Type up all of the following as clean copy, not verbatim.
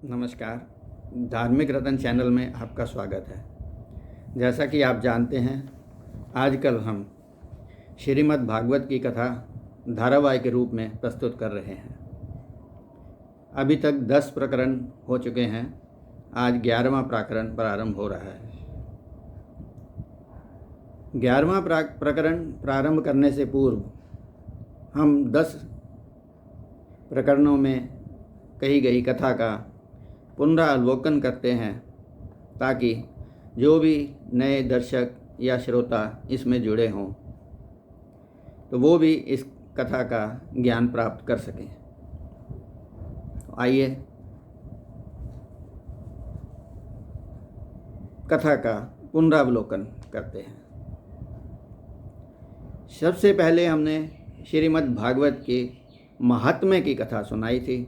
नमस्कार। धार्मिक रतन चैनल में आपका स्वागत है। जैसा कि आप जानते हैं, आजकल हम श्रीमद् भागवत की कथा धारावाहिक के रूप में प्रस्तुत कर रहे हैं। अभी तक 10 प्रकरण हो चुके हैं। आज 11वां प्रकरण प्रारंभ हो रहा है। 11वां प्रकरण प्रारंभ करने से पूर्व हम 10 प्रकरणों में कही गई कथा का पुनरावलोकन करते हैं, ताकि जो भी नए दर्शक या श्रोता इसमें जुड़े हों तो वो भी इस कथा का ज्ञान प्राप्त कर सकें। तो आइए कथा का पुनरावलोकन करते हैं। सबसे पहले हमने श्रीमद् भागवत के महात्म्य की कथा सुनाई थी,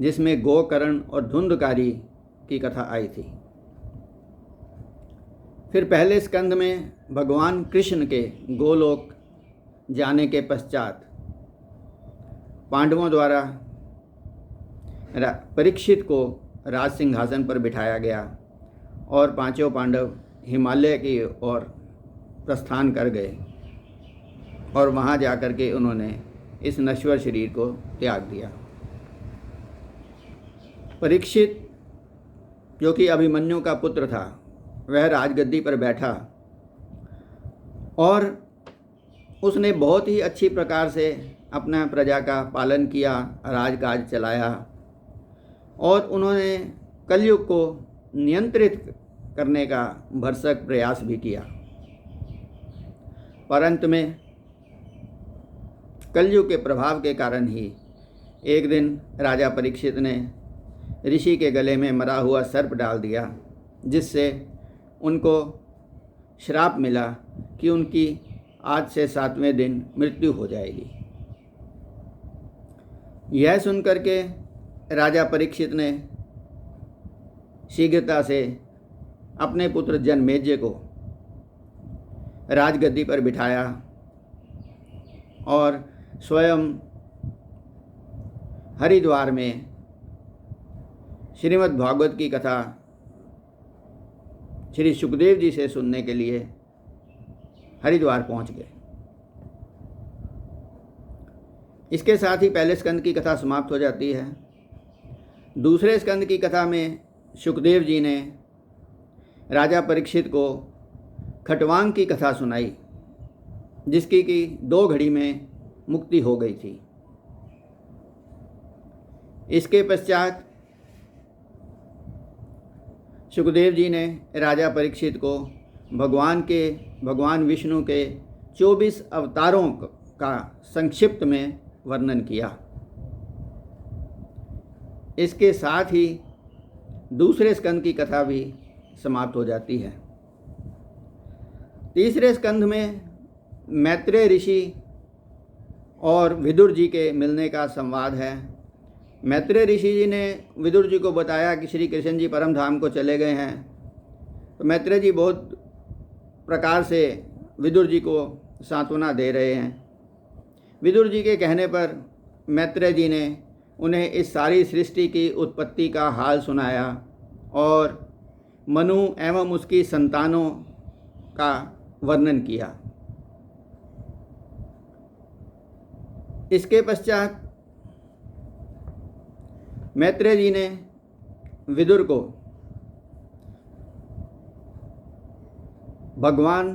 जिसमें गोकर्ण और धुंधकारी की कथा आई थी। फिर पहले स्कंद में भगवान कृष्ण के गोलोक जाने के पश्चात पांडवों द्वारा परीक्षित को राज सिंहासन पर बिठाया गया और पांचों पांडव हिमालय की ओर प्रस्थान कर गए और वहां जाकर के उन्होंने इस नश्वर शरीर को त्याग दिया। परीक्षित, जो कि अभिमन्यु का पुत्र था, वह राजगद्दी पर बैठा और उसने बहुत ही अच्छी प्रकार से अपना प्रजा का पालन किया, राजकाज चलाया और उन्होंने कलयुग को नियंत्रित करने का भरसक प्रयास भी किया। परंतु में कलयुग के प्रभाव के कारण ही एक दिन राजा परीक्षित ने ऋषि के गले में मरा हुआ सर्प डाल दिया, जिससे उनको श्राप मिला कि उनकी आज से 7वें दिन मृत्यु हो जाएगी। यह सुनकर के राजा परीक्षित ने शीघ्रता से अपने पुत्र जनमेजय को राजगद्दी पर बिठाया और स्वयं हरिद्वार में श्रीमद् भागवत की कथा श्री सुखदेव जी से सुनने के लिए हरिद्वार पहुंच गए। इसके साथ ही पहले स्कंद की कथा समाप्त हो जाती है। दूसरे स्कंद की कथा में सुखदेव जी ने राजा परीक्षित को खटवांग की कथा सुनाई, जिसकी कि 2 घड़ी में मुक्ति हो गई थी। इसके पश्चात सुखदेव जी ने राजा परीक्षित को भगवान विष्णु के 24 अवतारों का संक्षिप्त में वर्णन किया। इसके साथ ही दूसरे स्कंद की कथा भी समाप्त हो जाती है। तीसरे स्कंद में मैत्रेय ऋषि और विदुर जी के मिलने का संवाद है। मैत्रेय ऋषि जी ने विदुर जी को बताया कि श्री कृष्ण जी परम धाम को चले गए हैं। तो मैत्रेय जी बहुत प्रकार से विदुर जी को सांत्वना दे रहे हैं। विदुर जी के कहने पर मैत्रेय जी ने उन्हें इस सारी सृष्टि की उत्पत्ति का हाल सुनाया और मनु एवं उसकी संतानों का वर्णन किया। इसके पश्चात मैत्रेय जी ने विदुर को भगवान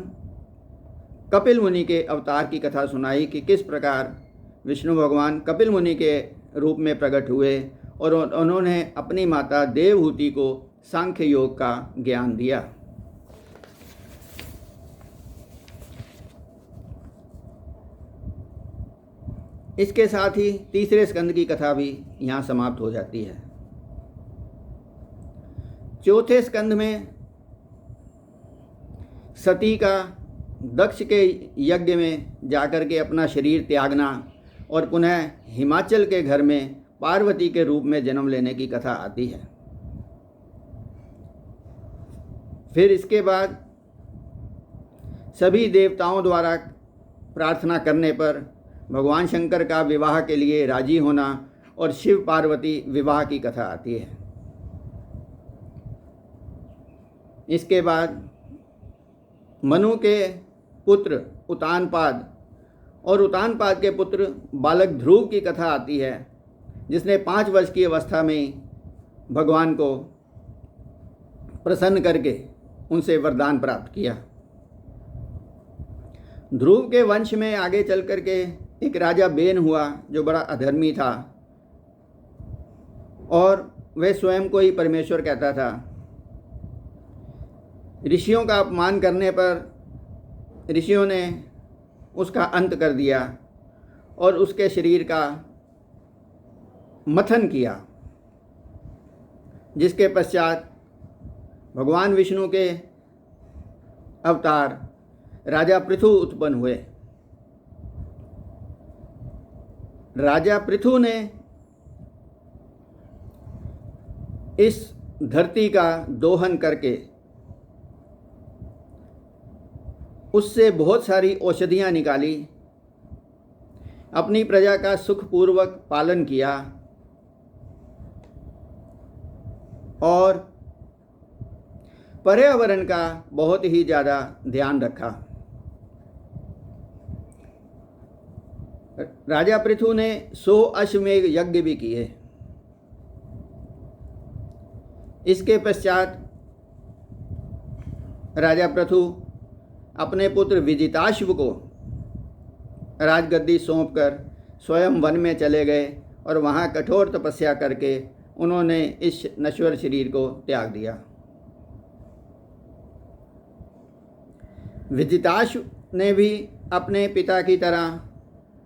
कपिल मुनि के अवतार की कथा सुनाई कि किस प्रकार विष्णु भगवान कपिल मुनि के रूप में प्रकट हुए और उन्होंने अपनी माता देवहूति को सांख्य योग का ज्ञान दिया। इसके साथ ही तीसरे स्कंद की कथा भी यहाँ समाप्त हो जाती है। चौथे स्कंद में सती का दक्ष के यज्ञ में जाकर के अपना शरीर त्यागना और पुनः हिमाचल के घर में पार्वती के रूप में जन्म लेने की कथा आती है। फिर इसके बाद सभी देवताओं द्वारा प्रार्थना करने पर भगवान शंकर का विवाह के लिए राजी होना और शिव पार्वती विवाह की कथा आती है। इसके बाद मनु के पुत्र उतानपाद और उतानपाद के पुत्र बालक ध्रुव की कथा आती है, जिसने 5 वर्ष की अवस्था में भगवान को प्रसन्न करके उनसे वरदान प्राप्त किया। ध्रुव के वंश में आगे चल कर के एक राजा बेन हुआ जो बड़ा अधर्मी था और वह स्वयं को ही परमेश्वर कहता था। ऋषियों का अपमान करने पर ऋषियों ने उसका अंत कर दिया और उसके शरीर का मथन किया, जिसके पश्चात भगवान विष्णु के अवतार राजा पृथु उत्पन्न हुए। राजा पृथु ने इस धरती का दोहन करके उससे बहुत सारी औषधियाँ निकाली, अपनी प्रजा का सुखपूर्वक पालन किया और पर्यावरण का बहुत ही ज़्यादा ध्यान रखा। राजा पृथु ने 100 अश्वमेध यज्ञ भी किए। इसके पश्चात राजा पृथु अपने पुत्र विजिताश्व को राजगद्दी सौंपकर स्वयं वन में चले गए और वहाँ कठोर तपस्या करके उन्होंने इस नश्वर शरीर को त्याग दिया। विजिताश्व ने भी अपने पिता की तरह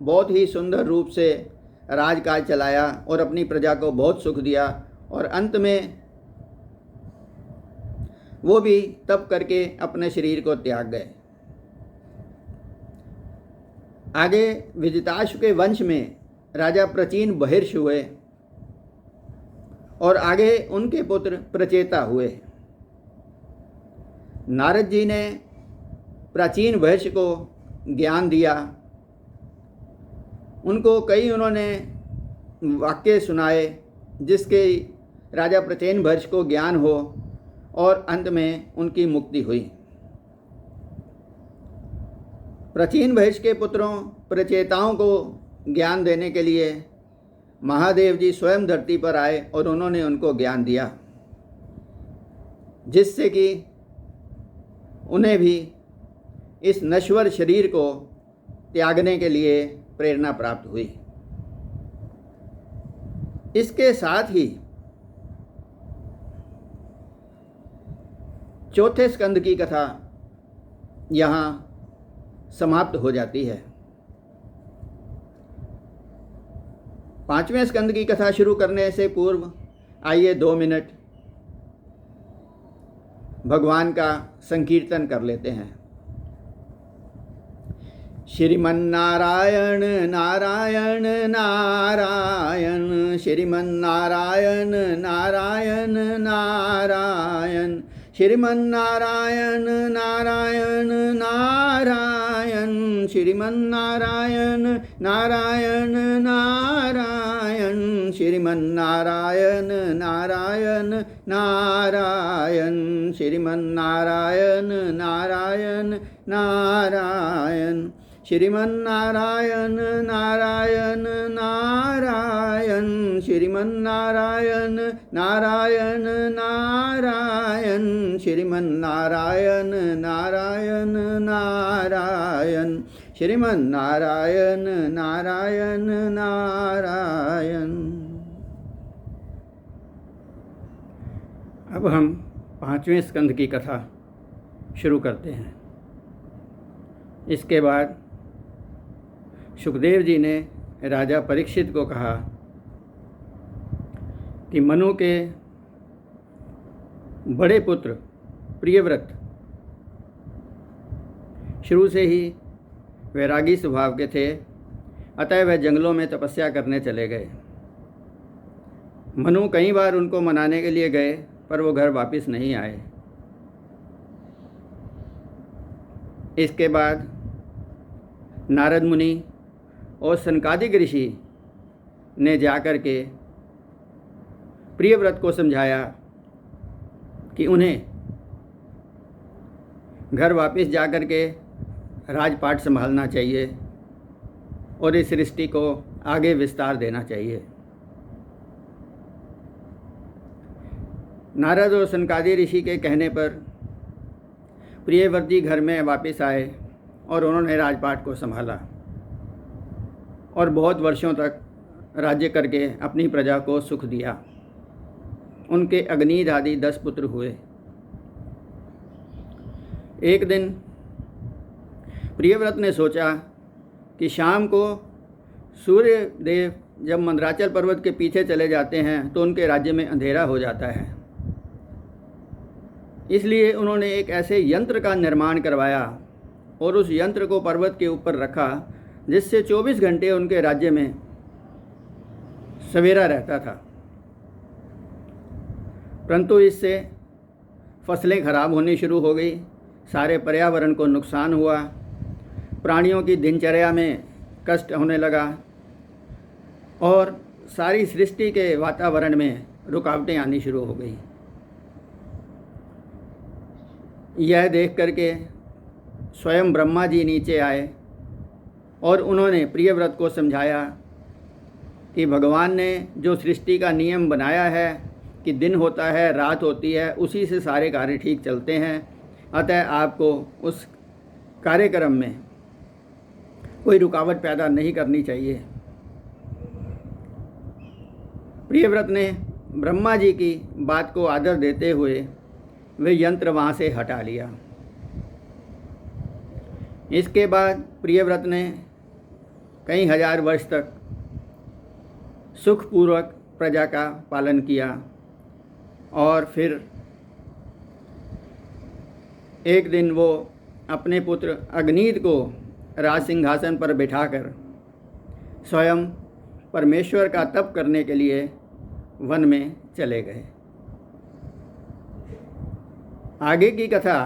बहुत ही सुंदर रूप से राजकाज चलाया और अपनी प्रजा को बहुत सुख दिया और अंत में वो भी तप करके अपने शरीर को त्याग गए। आगे विजिताश्व के वंश में राजा प्राचीन बहिर्ष हुए और आगे उनके पुत्र प्रचेता हुए। नारद जी ने प्राचीन बहिर्ष को ज्ञान दिया, उनको कई उन्होंने वाक्य सुनाए जिसके राजा प्राचीन बहिर्ष को ज्ञान हो और अंत में उनकी मुक्ति हुई। प्राचीन बहिर्ष के पुत्रों प्रचेताओं को ज्ञान देने के लिए महादेव जी स्वयं धरती पर आए और उन्होंने उनको ज्ञान दिया, जिससे कि उन्हें भी इस नश्वर शरीर को त्यागने के लिए प्रेरणा प्राप्त हुई। इसके साथ ही चौथे स्कंद की कथा यहाँ समाप्त हो जाती है। 5वें स्कंद की कथा शुरू करने से पूर्व आइए 2 मिनट भगवान का संकीर्तन कर लेते हैं। श्रीमन्नारायण नारायण नारायण, श्रीमन्नारायण नारायण नारायण, श्रीमन्नारायण नारायण नारायण, श्रीमन्नारायण नारायण नारायण, श्रीमन्नारायण नारायण नारायण, श्रीमन्नारायण नारायण नारायण, श्रीमन्नारायण नारायण नारायण, श्रीमन्नारायण नारायण नारायण, श्रीमन्नारायण नारायण नारायण, श्रीमन्नारायण नारायण नारायण। अब हम 5वें स्कंद की कथा शुरू करते हैं। इसके बाद सुखदेव जी ने राजा परीक्षित को कहा कि मनु के बड़े पुत्र प्रियव्रत शुरू से ही वैरागी स्वभाव के थे, अतः वह जंगलों में तपस्या करने चले गए। मनु कई बार उनको मनाने के लिए गए पर वो घर वापस नहीं आए। इसके बाद नारद मुनि और सनकादिक ऋषि ने जाकर के प्रियव्रत को समझाया कि उन्हें घर वापस जा कर के राजपाट संभालना चाहिए और इस सृष्टि को आगे विस्तार देना चाहिए। नारद और सनकादि ऋषि के कहने पर प्रियव्रत जी घर में वापस आए और उन्होंने राजपाट को संभाला और बहुत वर्षों तक राज्य करके अपनी प्रजा को सुख दिया। उनके अग्नीद आदि 10 पुत्र हुए। एक दिन प्रियव्रत ने सोचा कि शाम को सूर्य देव जब मंदराचल पर्वत के पीछे चले जाते हैं तो उनके राज्य में अंधेरा हो जाता है। इसलिए उन्होंने एक ऐसे यंत्र का निर्माण करवाया और उस यंत्र को पर्वत के ऊपर रखा जिससे 24 घंटे उनके राज्य में सवेरा रहता था। परंतु इससे फसलें खराब होनी शुरू हो गई, सारे पर्यावरण को नुकसान हुआ, प्राणियों की दिनचर्या में कष्ट होने लगा और सारी सृष्टि के वातावरण में रुकावटें आनी शुरू हो गई। यह देख करके स्वयं ब्रह्मा जी नीचे आए और उन्होंने प्रियव्रत को समझाया कि भगवान ने जो सृष्टि का नियम बनाया है कि दिन होता है, रात होती है, उसी से सारे कार्य ठीक चलते हैं। अतः आपको उस कार्यक्रम में कोई रुकावट पैदा नहीं करनी चाहिए। प्रियव्रत ने ब्रह्मा जी की बात को आदर देते हुए वे यंत्र वहाँ से हटा लिया। इसके बाद प्रियव्रत ने कई हजार वर्ष तक सुखपूर्वक प्रजा का पालन किया और फिर एक दिन वो अपने पुत्र अग्नीद को राज सिंहासन पर बिठाकर स्वयं परमेश्वर का तप करने के लिए वन में चले गए। आगे की कथा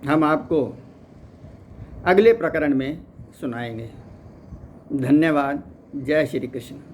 हम आपको अगले प्रकरण में सुनाएंगे। धन्यवाद। जय श्री कृष्ण।